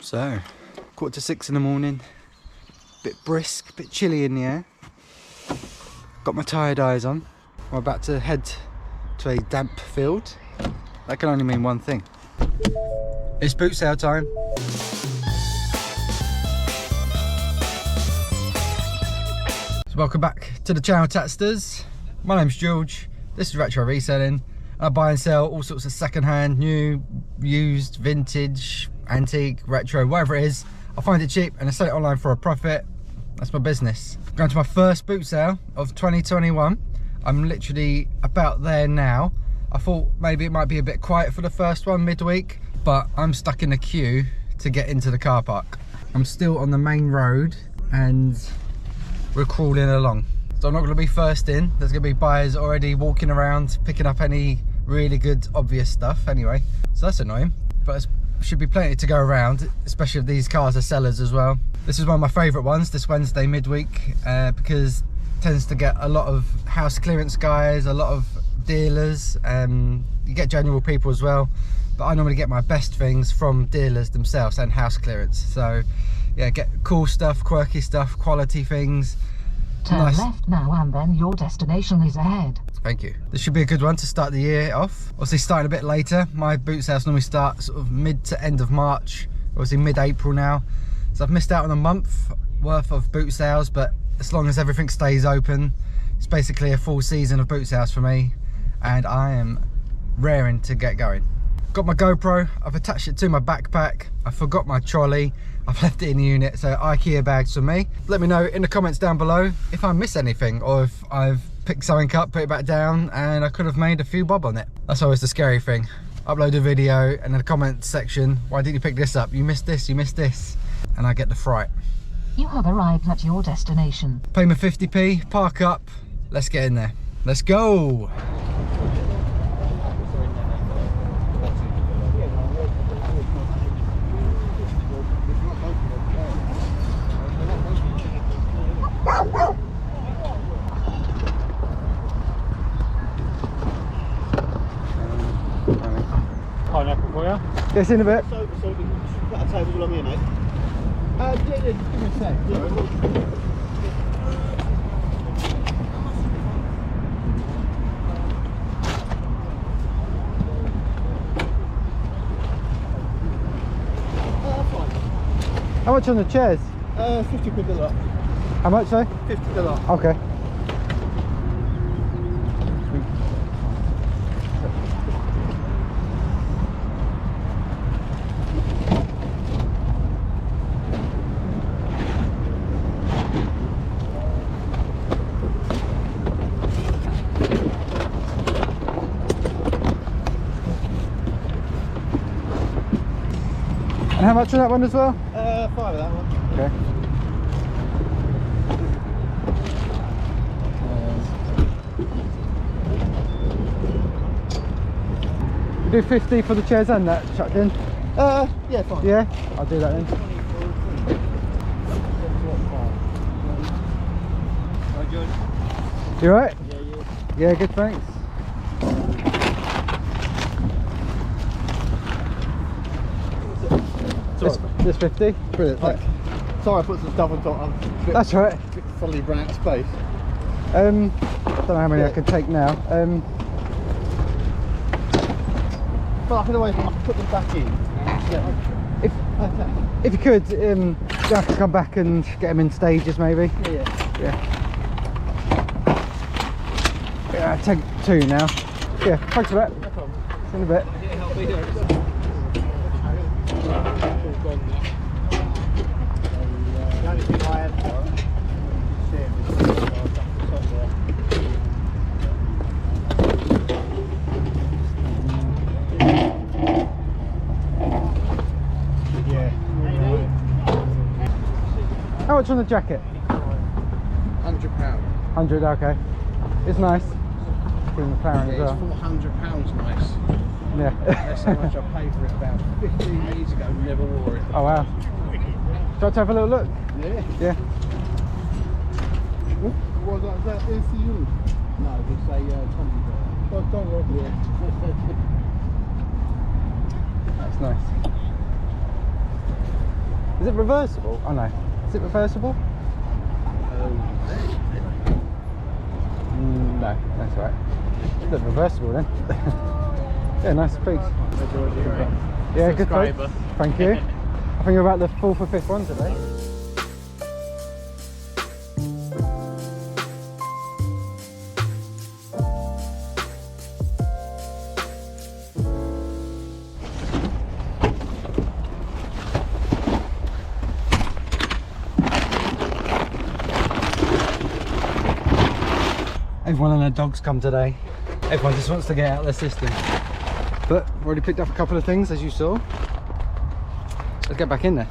So, 5:45 in the morning, bit brisk, bit chilly in the air. Got my tired eyes on. I'm about to head to a damp field. That can only mean one thing. It's boot sale time. So welcome back to the channel, Tatsters. My name's George. This is Retro Reselling. I buy and sell all sorts of second-hand, new, used, vintage, antique, retro, whatever it is. I find it cheap and I sell it online for a profit. That's my business. Going to my first boot sale of 2021. I'm literally about there now. I thought maybe it might be a bit quiet for the first one midweek, but I'm stuck in a queue to get into the car park. I'm still on the main road and we're crawling along. So I'm not going to be first in. There's going to be buyers already walking around picking up any really good obvious stuff anyway. So that's annoying, but it should be plenty to go around, especially if these cars are sellers as well. This is one of my favourite ones this Wednesday midweek because it tends to get a lot of house clearance guys, a lot of dealers, you get general people as well, but I normally get my best things from dealers themselves and house clearance. So yeah, get cool stuff, quirky stuff, quality things. Turn Nice. left now and then your destination is ahead. Thank you. This should be a good one to start the year off. Obviously starting a bit later. My boot sales normally start sort of mid to end of March, obviously mid-April now. So I've missed out on a month worth of boot sales, but as long as everything stays open, it's basically a full season of boot sales for me, and I am raring to get going. Got my GoPro, I've attached it to my backpack. I forgot my trolley, I've left it in the unit, so IKEA bags for me. Let me know in the comments down below if I miss anything or if I've picked something up, put it back down, and I could have made a few bob on it. That's always the scary thing. Upload a video and in the comment section, why didn't you pick this up? You missed this, you missed this. And I get the fright. You have arrived at your destination. Pay my 50p, park up, let's get in there. Let's go! Pineapple for you? Yes, in a bit. So we can put a table along here, mate. Yeah, just give me a sec. Fine. How much on the chairs? 50 quid a lot. How much, sorry? 50 quid a lot. Okay. And how much on that one as well? 5 of that one. Okay. You do 50 for the chairs and that chucked in? Yeah, fine. Yeah? I'll do that then. You alright? Yeah, good, thanks. This 50? Brilliant, thanks. Sorry I put some stuff on top. I'm a bit, That's all right. bit fully run out of space. I don't know how many I can take now. But I can always put them back in. Yeah. If you could, you have to come back and get them in stages maybe. Yeah. Yeah, I'll take 2 now. Yeah, thanks for that. No problem. See you in a bit. The only thing I had How much on the jacket? £100. 100, okay. It's nice. Bring the McLaren as well. £400 nice. Yeah. That's how much I paid for it about 15 years ago, never wore it. Oh wow. Do you want to have a little look? Yeah. Yeah. Was that ACU? No, it's a Tommy Boy. Oh, Tommy, yeah. That's nice. Is it reversible? Oh no. Is it reversible? No, that's all right. It's not reversible then. Yeah, nice piece. Yeah, good folks. Thank you. I think you're about the 4th or 5th one today. Everyone and their dogs come today. Everyone just wants to get out of their system. But I've already picked up a couple of things, as you saw. Let's get back in there.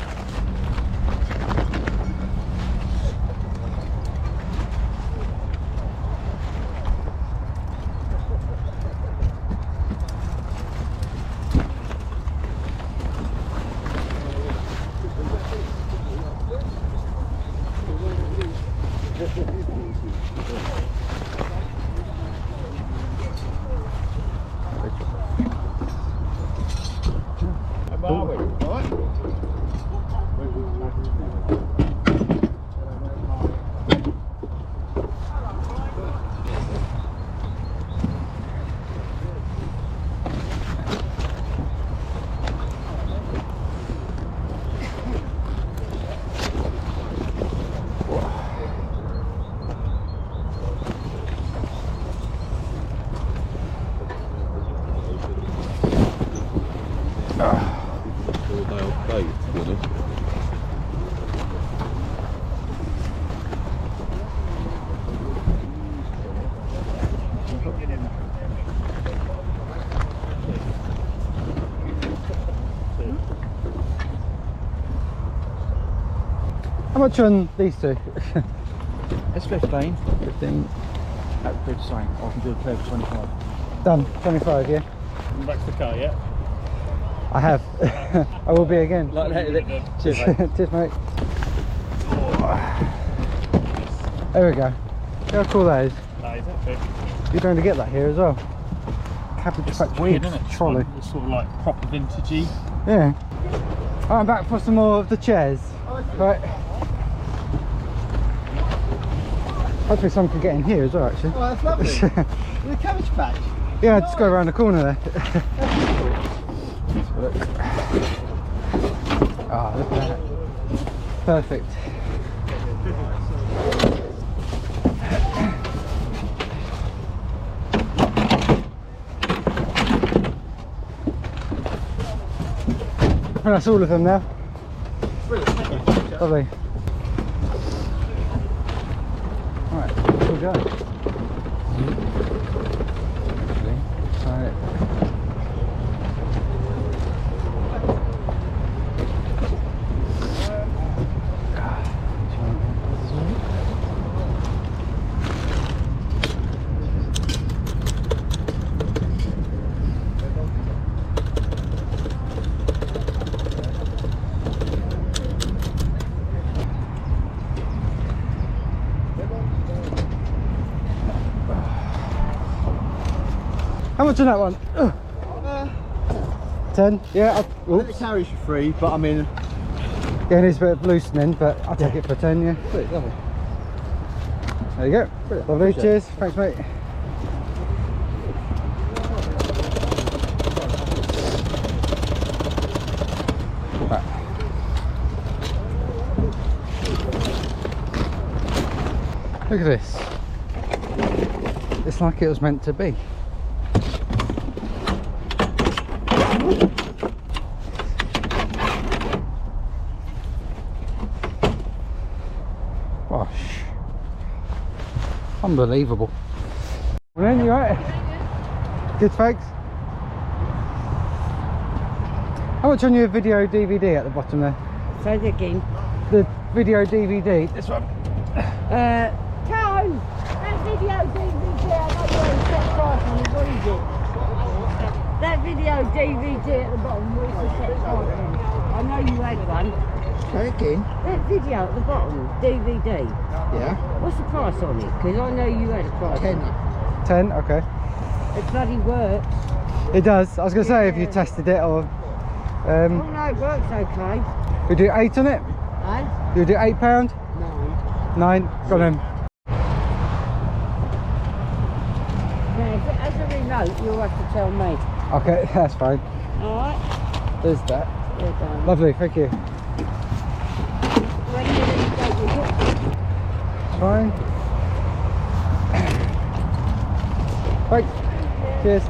How much on these two? It's 15. 15. That would be the same. I can do a pair for 25. Done. 25, yeah? Come back to the car, yeah? I have. I will be again. Like that, is it? Cheers, mate. Cheers, mate. There we go. Look how cool that is. That is epic. You're going to get that here as well. Cabbage Patch Weird, Kids isn't it? trolley. It's sort of like proper vintagey. Yeah. Alright, I'm back for some more of the chairs. Right. Hopefully someone can get in here as well, actually. Oh, that's lovely. With a cabbage patch. Yeah, just go around the corner there. Look. Ah, look at that. Perfect. And that's all of them now. Lovely. Alright, we'll go. Actually, try it. How much on that one? 10? Yeah, The carriage for free, but I mean... yeah, it needs a bit of loosening, but I'll take it for 10, yeah. Brilliant, lovely. There you go. Brilliant. Lovely, Appreciate cheers. Thanks, mate. Right. Look at this. It's like it was meant to be. Gosh. Unbelievable. Well then, you right? Good, thanks. How much on your video DVD at the bottom there? Say that again. The video DVD, this one. Tone! That video DVD, I know you ain't set price on it, what is it? That video DVD at the bottom, what's the set price on it? I know you had one. Say again. That video at the bottom, DVD, Yeah. what's the price on it? Because I know you had a price. 10. 10, okay. It bloody works. It does. I was going to say if you tested it or... Oh no, it works okay. We do 8 on it? Eh? You do £8? No. 9? Got him. Yeah, if it has a remote, you'll have to tell me. Okay, that's fine. Alright? There's that. You're done. Lovely, thank you. When you're ready to go, you get Fine. Thanks. Cheers.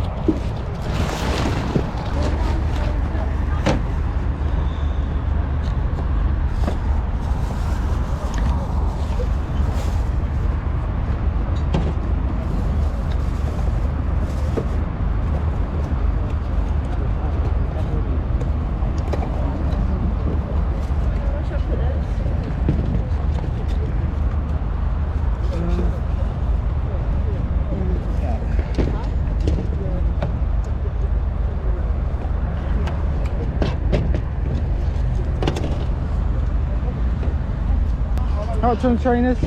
How much on trainers?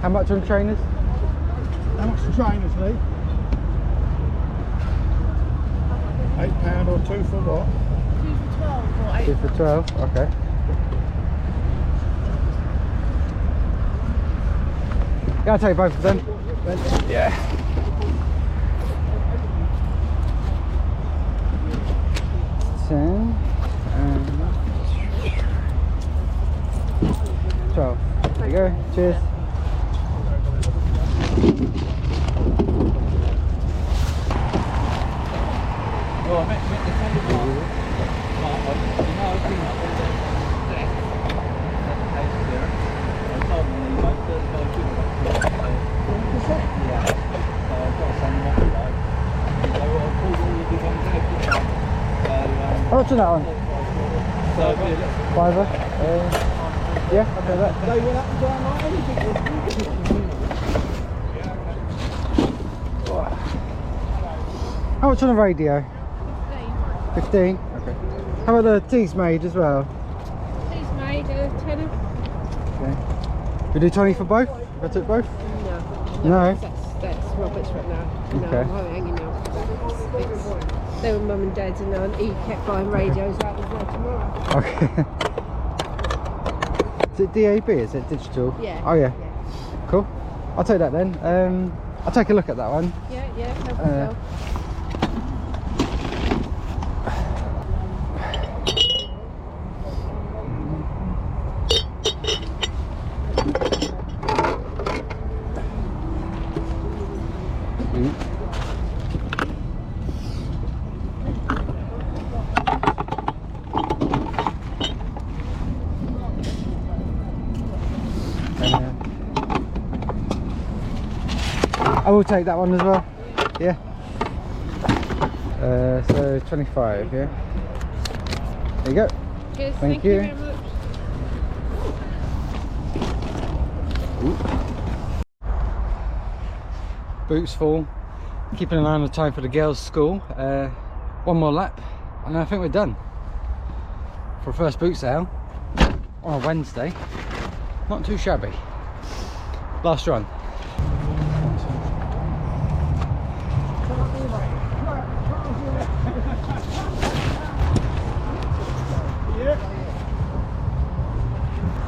How much on trainers? How much the trainers, Lee? £8 or 2 for what? 2 for 12, okay. Yeah, I'll take both of them. Yeah. $10 and 12. There you go. Cheers. How much on that one? Fiver. Yeah, I'll pay that. They went up and down like anything. How much on a radio? 15. Okay. How about the teas made as well? Teas made tenner. Okay. We do 20 for both? If I took both? No. No. That's Robert's right now. No, Okay. I'm hanging out. They were mum and dad's, and he kept buying radios out as well tomorrow. Okay. Is it DAB? Is it digital? Yeah. Oh yeah. Cool. I'll take that then. I'll take a look at that one. Yeah, help yourself. I will take that one as well. Yeah. So 25. Yeah. There you go. Cheers, Thank you you. very much. Boots full. Keeping an eye on the time for the girls' school. One more lap, and I think we're done for a first boot sale on a Wednesday. Not too shabby. Last run.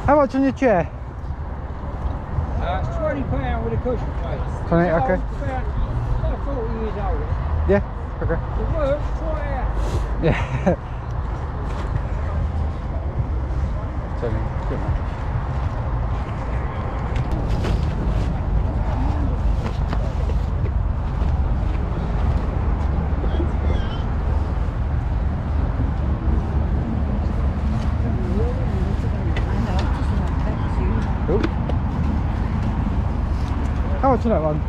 How much on your chair? It's £20 with a cushion plate. 20, okay. About 40 years old. Yeah, okay. It works, try it out. Yeah. Tony, good man. Cool. How much on that one?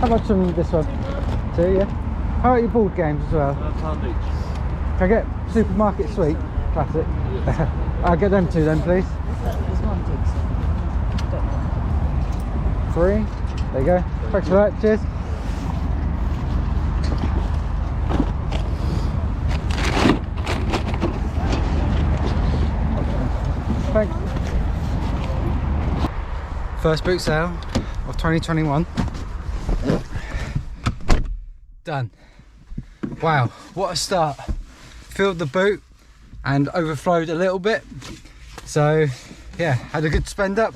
How much on this one? 2, yeah. How about your board games as well? £1 each. Can I get Supermarket Suite? Classic. I'll get them 2 then, please. 3. There you go. Thanks for that. Cheers. Thanks. First boot sale of 2021. Done. Wow, what a start. Filled the boot and overflowed a little bit. So yeah, had a good spend up.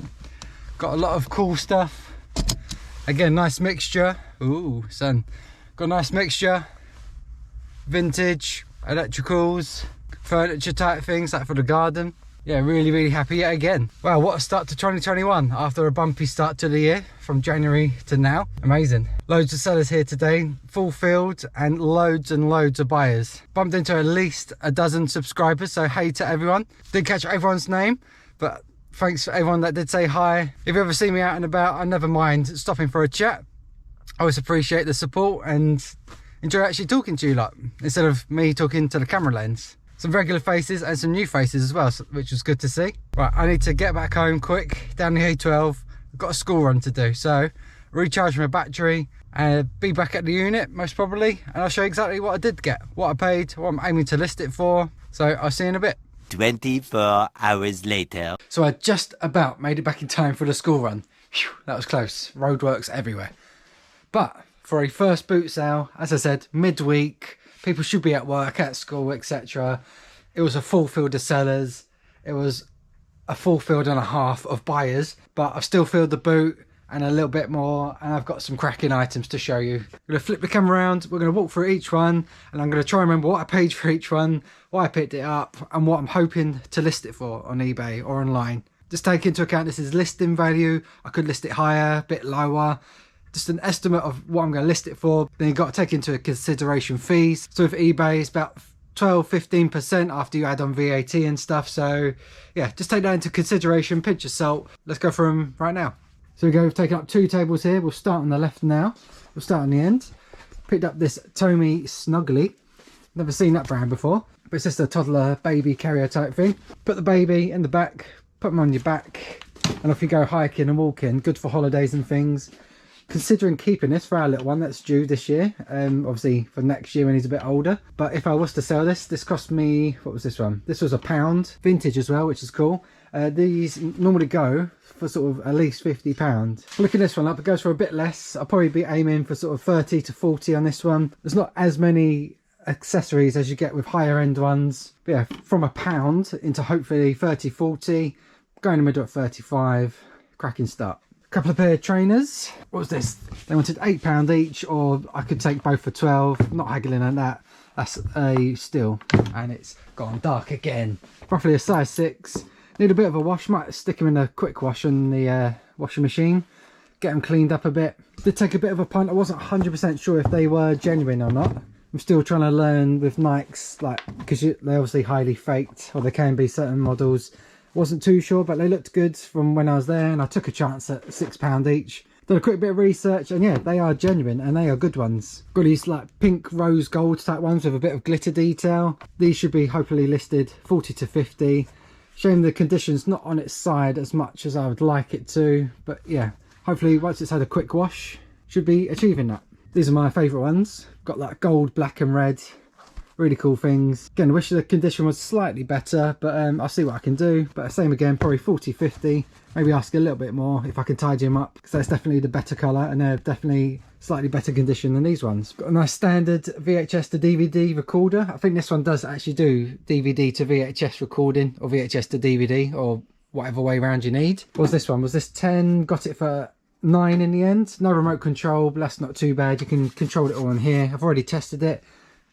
Got a lot of cool stuff. Again, nice mixture. Ooh, son. Got a nice mixture. Vintage, electricals, furniture type things like for the garden. Yeah, really happy yet again. Wow, what a start to 2021 after a bumpy start to the year from January to now. Amazing. Loads of sellers here today, full field, and loads of buyers. Bumped into at least a dozen subscribers, so hey to everyone. Didn't catch everyone's name, but thanks for everyone that did say hi. If you ever see me out and about, I never mind stopping for a chat. I always appreciate the support and enjoy actually talking to you lot instead of me talking to the camera lens. Some regular faces and some new faces as well, which was good to see. Right, I need to get back home quick down the A12. I've got a school run to do, so recharge my battery and be back at the unit most probably, and I'll show you exactly what I did get, what I paid, what I'm aiming to list it for. So I'll see you in a bit. 24 hours later. So I just about made it back in time for the school run. Phew, that was close. Roadworks everywhere. But for a first boot sale, as I said, midweek, people should be at work, at school, etc. It was a full field of sellers. It was a full field and a half of buyers, but I've still filled the boot and a little bit more, and I've got some cracking items to show you. I'm going to flip the camera around, we're going to walk through each one, and I'm going to try and remember what I paid for each one, why I picked it up, and what I'm hoping to list it for on eBay or online. Just take into account this is listing value. I could list it higher, a bit lower. Just an estimate of what I'm going to list it for. Then you've got to take into consideration fees. So with eBay, it's about 12-15% after you add on VAT and stuff. So yeah, just take that into consideration, pinch of salt. Let's go through them right now. So we've taken up 2 tables here. We'll start on the left now. We'll start on the end. Picked up this Tommy Snuggly. Never seen that brand before, but it's just a toddler baby carrier type thing. Put the baby in the back, put them on your back, and off you go hiking and walking. Good for holidays and things. Considering keeping this for our little one that's due this year, obviously for next year when he's a bit older. But if I was to sell this cost me, what was this one? This was £1, vintage as well, which is cool. These normally go for sort of at least £50. Looking this one up, it goes for a bit less. I'll probably be aiming for sort of 30 to 40 on this one. There's not as many accessories as you get with higher end ones. But yeah, from £1 into hopefully 30, 40, going in the middle at 35, cracking start. Couple of pair of trainers. What was this? They wanted £8 each, or I could take both for 12. Not haggling at that. That's a steal, and it's gone dark again. Roughly a size 6. Need a bit of a wash. Might stick them in a quick wash in the washing machine. Get them cleaned up a bit. Did take a bit of a punt. I wasn't 100% sure if they were genuine or not. I'm still trying to learn with Nikes, like, because they're obviously highly faked, or they can be certain models. Wasn't too sure, but they looked good from when I was there, and I took a chance at £6 each. Did a quick bit of research, and yeah, they are genuine and they are good ones. Got these like pink rose gold type ones with a bit of glitter detail. These should be hopefully listed 40 to 50. Shame the condition's not on its side as much as I would like it to, but yeah, hopefully once it's had a quick wash, should be achieving that. These are my favourite ones. Got like gold, black and red. Really cool things. Again, I wish the condition was slightly better, but I'll see what I can do. But same again, probably 40, 50. Maybe ask a little bit more if I can tidy them up, because that's definitely the better colour and they're definitely slightly better condition than these ones. Got a nice standard VHS to DVD recorder. I think this one does actually do DVD to VHS recording, or VHS to DVD, or whatever way around you need. What was this one? Was this 10? Got it for 9 in the end. No remote control, but that's not too bad. You can control it all on here. I've already tested it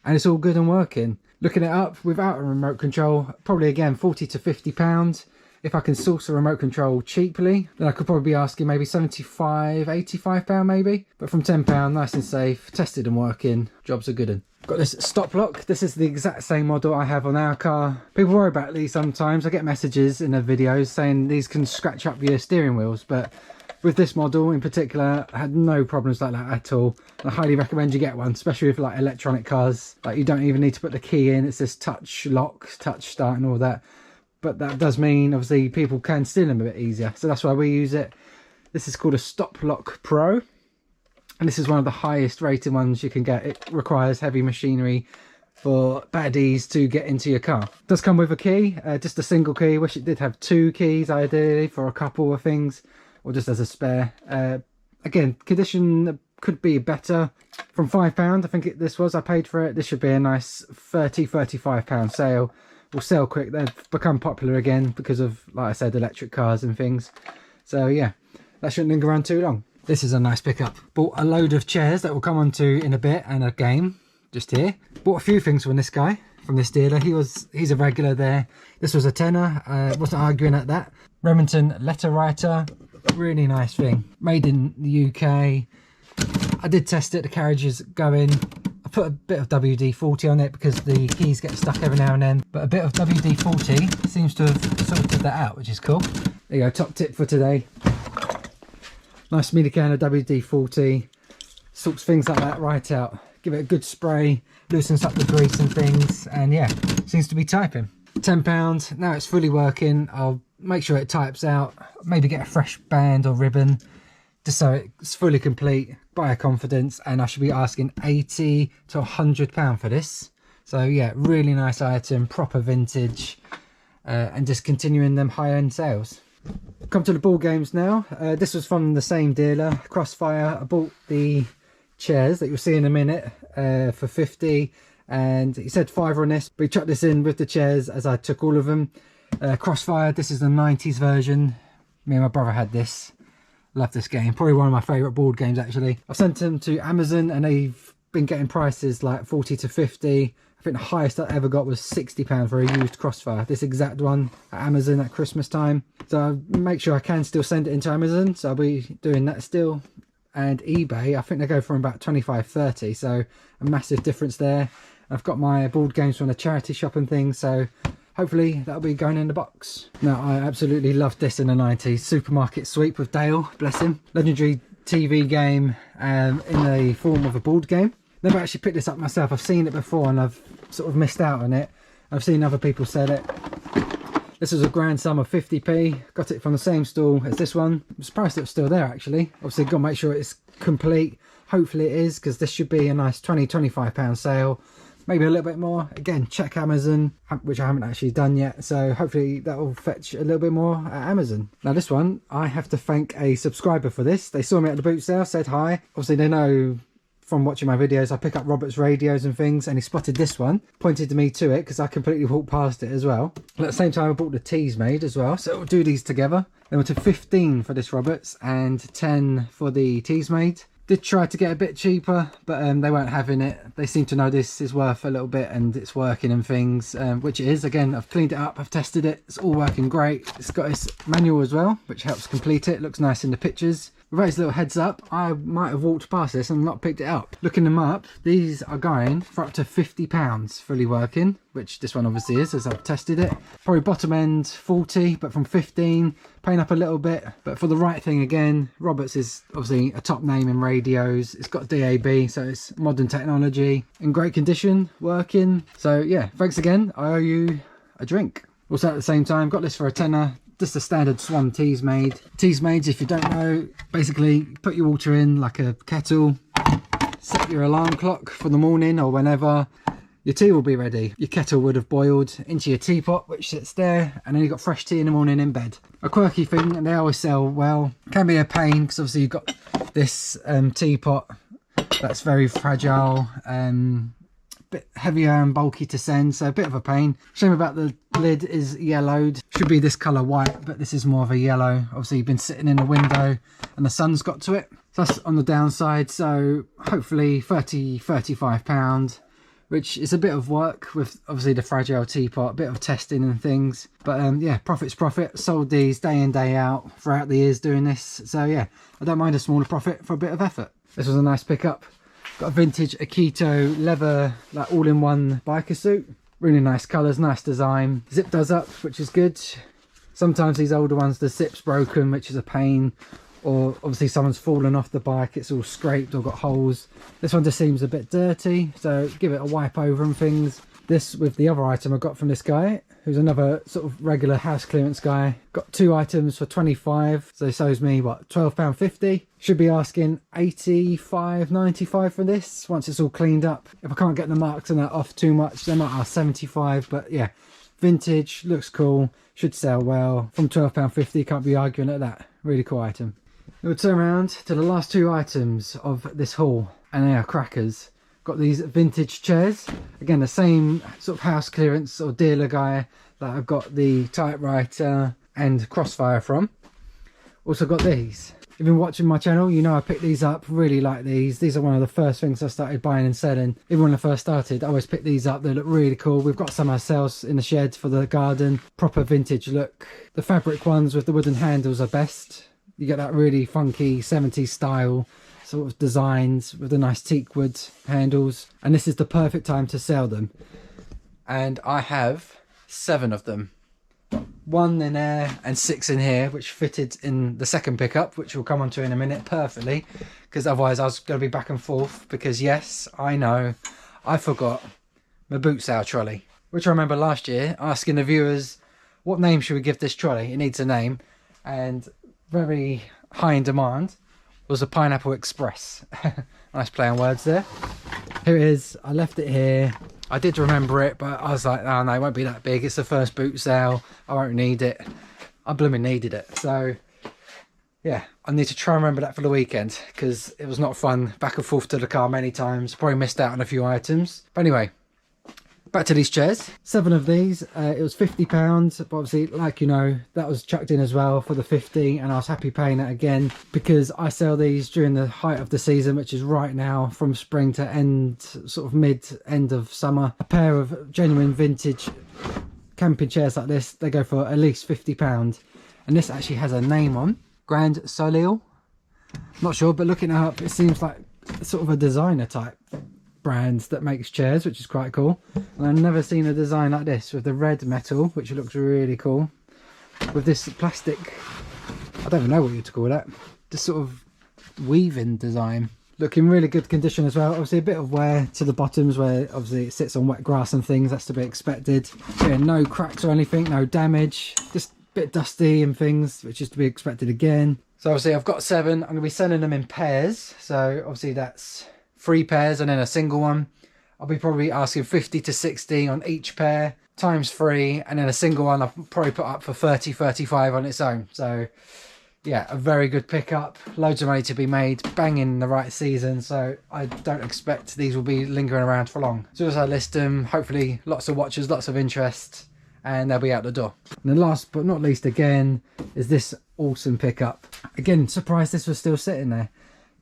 and it's all good and working. Looking it up without a remote control, probably again 40 to 50 pounds. If I can source a remote control cheaply, then I could probably be asking maybe 75, 85 pound maybe. But from 10 pound, nice and safe, tested and working, jobs are good. And got this stop lock. This is the exact same model I have on our car. People worry about these sometimes. I get messages in the videos saying these can scratch up your steering wheels, but with this model in particular, I had no problems like that at all. I highly recommend you get one, especially with like electronic cars. Like you don't even need to put the key in. It's just touch lock, touch start and all that. But that does mean obviously people can steal them a bit easier. So that's why we use it. This is called a Stop Lock Pro. And this is one of the highest rated ones you can get. It requires heavy machinery for baddies to get into your car. It does come with a key, just a single key. Wish it did have 2 keys ideally for a couple of things, or just as a spare. Again, condition could be better. From £5, I think this was, I paid for it. This should be a nice £30, £35 sale. will sell quick. They've become popular again because of, like I said, electric cars and things. So yeah, that shouldn't linger around too long. This is a nice pickup. Bought a load of chairs that we'll come on to in a bit, and a game just here. Bought a few things from this guy, from this dealer. He's a regular there. This was a tenner. Wasn't arguing at that. Remington letter writer, really nice thing. Made in the UK. I did test it. The carriage is going. I put a bit of WD-40 on it because the keys get stuck every now and then. But a bit of WD-40 seems to have sorted that out, which is cool. There you go. Top tip for today. Nice mealy can of WD-40, sorts things like that right out. Give it a good spray, loosens up the grease and things, and yeah, seems to be typing. £10, now it's fully working. I'll make sure it types out, maybe get a fresh band or ribbon, just so it's fully complete. Buy a confidence, and I should be asking £80 to £100 for this. So yeah, really nice item, proper vintage, and just continuing them high-end sales. Come to the ball games now. This was from the same dealer, Crossfire. I bought the chairs that you'll see in a minute for 50, and he said £5 on this, but he chucked this in with the chairs as I took all of them. Crossfire, this is the 90s version. Me and my brother had this. Love this game, probably one of my favourite board games actually. I've sent them to Amazon and they've been getting prices like 40 to 50. I think the highest I ever got was £60 for a used Crossfire, this exact one, at Amazon at Christmas time. So I'll make sure I can still send it into Amazon, so I'll be doing that still. And eBay, I think they go from about 25-30, so a massive difference there. I've got my board games from a charity shop and things, so hopefully that'll be going in the box. Now, I absolutely loved this in the 90s. Supermarket Sweep with Dale, bless him. Legendary TV game in the form of a board game. Never actually picked this up myself. I've seen it before and I've sort of missed out on it. I've seen other people sell it. This was a grand sum of 50p. Got it from the same stall as this one. I'm surprised it was still there actually. Obviously got to make sure it's complete. Hopefully it is, because this should be a nice £20-25 sale. Maybe a little bit more. Again, check Amazon, which I haven't actually done yet. So hopefully that will fetch a little bit more at Amazon. Now this one, I have to thank a subscriber for this. They saw me at the boot sale, said hi. Obviously they know from watching my videos I pick up Robert's radios and things, and he spotted this one, pointed me to it because I completely walked past it as well. And at the same time I bought the teas made as well, so we'll do these together. They went to 15 for this Roberts and 10 for the teas made. Did try to get a bit cheaper, but they weren't having it. They seem to know this is worth a little bit and it's working and things, which it is. Again, I've cleaned it up, I've tested it, it's all working great. It's got its manual as well, which helps complete it. Looks nice in the pictures. Without his little heads up, I might have walked past this and not picked it up. Looking them up, these are going for up to £50 fully working, which this one obviously is as I've tested it. Probably bottom end 40, but from 15, paying up a little bit. But for the right thing again, Roberts is obviously a top name in radios. It's got DAB, so it's modern technology, in great condition, working. So yeah, thanks again. I owe you a drink. Also at the same time, got this for a tenner. Just a standard Swan teas made. Teas made, if you don't know, basically put your water in like a kettle, set your alarm clock for the morning or whenever, your tea will be ready. Your kettle would have boiled into your teapot, which sits there, and then you've got fresh tea in the morning in bed. A quirky thing, and they always sell well. Can be a pain, because obviously you've got this teapot that's very fragile, bit heavier and bulky to send, so a bit of a pain. Shame about the lid is yellowed. Should be this colour white, but this is more of a yellow. Obviously you've been sitting in a window and the sun's got to it, so that's on the downside. So hopefully £30-35, which is a bit of work with obviously the fragile teapot, a bit of testing and things, but yeah, profit's profit. Sold these day in day out throughout the years doing this, so yeah, I don't mind a smaller profit for a bit of effort. This was a nice pickup. Got a vintage Akito leather, like all-in-one biker suit. Really nice colours, nice design. Zip does up, which is good. Sometimes these older ones, the zip's broken, which is a pain. Or obviously someone's fallen off the bike, it's all scraped or got holes. This one just seems a bit dirty, so give it a wipe over and things. This with the other item I got from this guy, who's another sort of regular house clearance guy. Got two items for 25, so this owes me what, £12.50. Should be asking 85-95 for this once it's all cleaned up. If I can't get the marks and that off too much, they might ask 75, but yeah, vintage, looks cool, should sell well. From £12.50, can't be arguing at that. Really cool item. We'll turn around to the last two items of this haul, and they are crackers. got these vintage chairs. Again, the same sort of house clearance or dealer guy that I've got the typewriter and Crossfire from. Also got these. If you've been watching my channel, you know I picked these up. Really like these. These are one of the first things I started buying and selling. Even when I first started, I always picked these up. They look really cool. We've got some ourselves in the shed for the garden. Proper vintage look. The fabric ones with the wooden handles are best. You get that really funky 70s style sort of designs with the nice teak wood handles. And this is the perfect time to sell them. And I have 7 of them. 1 in there and 6 in here, which fitted in the second pickup, which we'll come on to in a minute perfectly, because otherwise I was going to be back and forth, because yes, I know I forgot my boot sale trolley, which I remember last year asking the viewers, what name should we give this trolley? It needs a name, and very high in demand was a Pineapple Express. Nice play on words there. Here it is. I left it here. I did remember it, but I was like, oh no, it won't be that big. It's the first boot sale. I won't need it. I blooming needed it. So yeah, I need to try and remember that for the weekend, because it was not fun back and forth to the car many times. Probably missed out on a few items. But anyway, back to these chairs. 7 of these. It was £50, but obviously, like you know, that was chucked in as well for the 50, and I was happy paying it again, because I sell these during the height of the season, which is right now from spring to end, sort of end of summer. A pair of genuine vintage camping chairs like this, they go for at least £50, and this actually has a name on, Grand Soleil. Not sure, but looking it up, it seems like sort of a designer type brand that makes chairs, which is quite cool. And I've never seen a design like this with the red metal, which looks really cool, with this plastic, I don't even know what you'd call that, this sort of weaving design. Looking really good condition as well. Obviously a bit of wear to the bottoms where obviously it sits on wet grass and things, that's to be expected. Yeah, no cracks or anything, no damage, just a bit dusty and things, which is to be expected again. So obviously I've got 7. I'm going to be selling them in pairs, so obviously that's 3 pairs and then a single one. I'll be probably asking 50 to 60 on each pair times 3, and then a single one I'll probably put up for 30, 35 on its own. So yeah, a very good pickup, loads of money to be made, bang in the right season, so I don't expect these will be lingering around for long. As soon as I list them, hopefully lots of watchers, lots of interest, and they'll be out the door. And then last but not least again is this awesome pickup. Again, surprised this was still sitting there.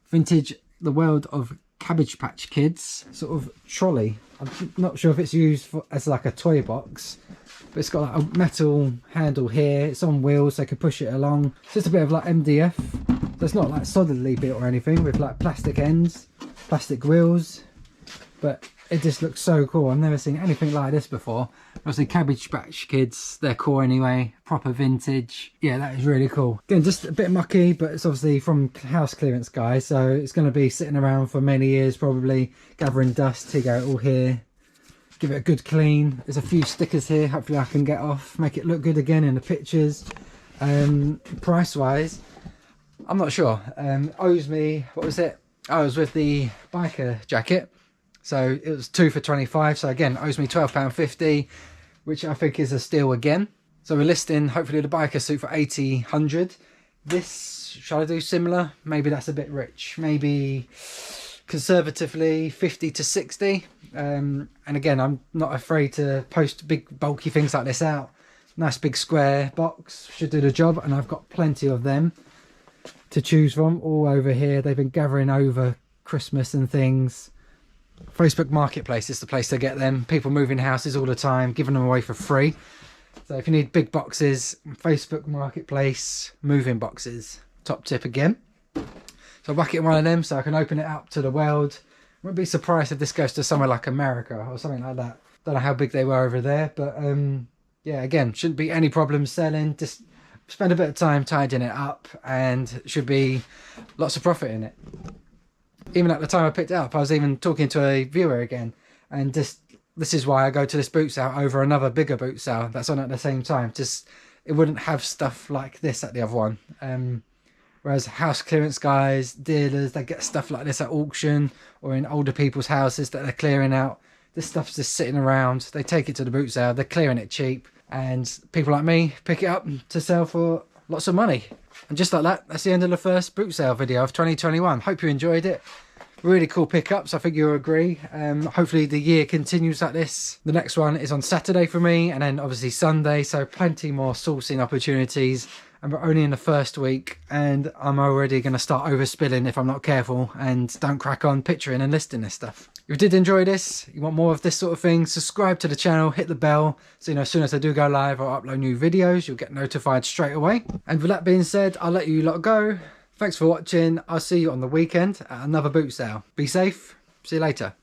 Vintage The World of Cabbage Patch Kids sort of trolley. I'm not sure if it's used as like a toy box, but it's got like a metal handle here. It's on wheels so I can push it along. It's just a bit of like MDF, so it's not like solidly built or anything, with like plastic ends, plastic wheels, but it just looks so cool. I've never seen anything like this before. Obviously Cabbage Patch Kids, they're cool anyway, proper vintage. Yeah, that is really cool. Again, just a bit mucky, but it's obviously from house clearance guys, so it's going to be sitting around for many years probably, gathering dust. Here you go, all here. Give it a good clean. There's a few stickers here, hopefully I can get off, make it look good again in the pictures. Price wise, I'm not sure. Owes me, what was it? Oh, it was with the biker jacket. So it was 2 for 25. So again, owes me £12.50, which I think is a steal again. So we're listing hopefully the biker suit for 1,800. This, shall I do similar? Maybe that's a bit rich. Maybe conservatively 50 to 60. And again, I'm not afraid to post big bulky things like this out. Nice big square box should do the job, and I've got plenty of them to choose from all over here. They've been gathering over Christmas and things. Facebook Marketplace is the place to get them. People moving houses all the time, giving them away for free. So if you need big boxes, Facebook Marketplace, moving boxes. Top tip again. So I'll whack it in one of them so I can open it up to the world. I wouldn't be surprised if this goes to somewhere like America or something like that. Don't know how big they were over there, but yeah, again, shouldn't be any problem selling. Just spend a bit of time tidying it up and should be lots of profit in it. Even at the time I picked it up, I was even talking to a viewer again, and this is why I go to this boot sale over another bigger boot sale that's on at the same time. Just it wouldn't have stuff like this at the other one. Whereas house clearance guys, dealers, they get stuff like this at auction or in older people's houses that they're clearing out. This stuff's just sitting around. They take it to the boot sale, they're clearing it cheap, and people like me pick it up to sell for lots of money. And just like that, that's the end of the first boot sale video of 2021. Hope you enjoyed it. Really cool pickups, I think you'll agree. Hopefully the year continues like this. The next one is on Saturday for me, and then obviously Sunday, so plenty more sourcing opportunities. And we're only in the first week, and I'm already going to start overspilling if I'm not careful and don't crack on picturing and listing this stuff. If you did enjoy this, you want more of this sort of thing, subscribe to the channel, hit the bell, so you know as soon as I do go live or upload new videos, you'll get notified straight away. And with that being said, I'll let you lot go. Thanks for watching. I'll see you on the weekend at another boot sale. Be safe. See you later.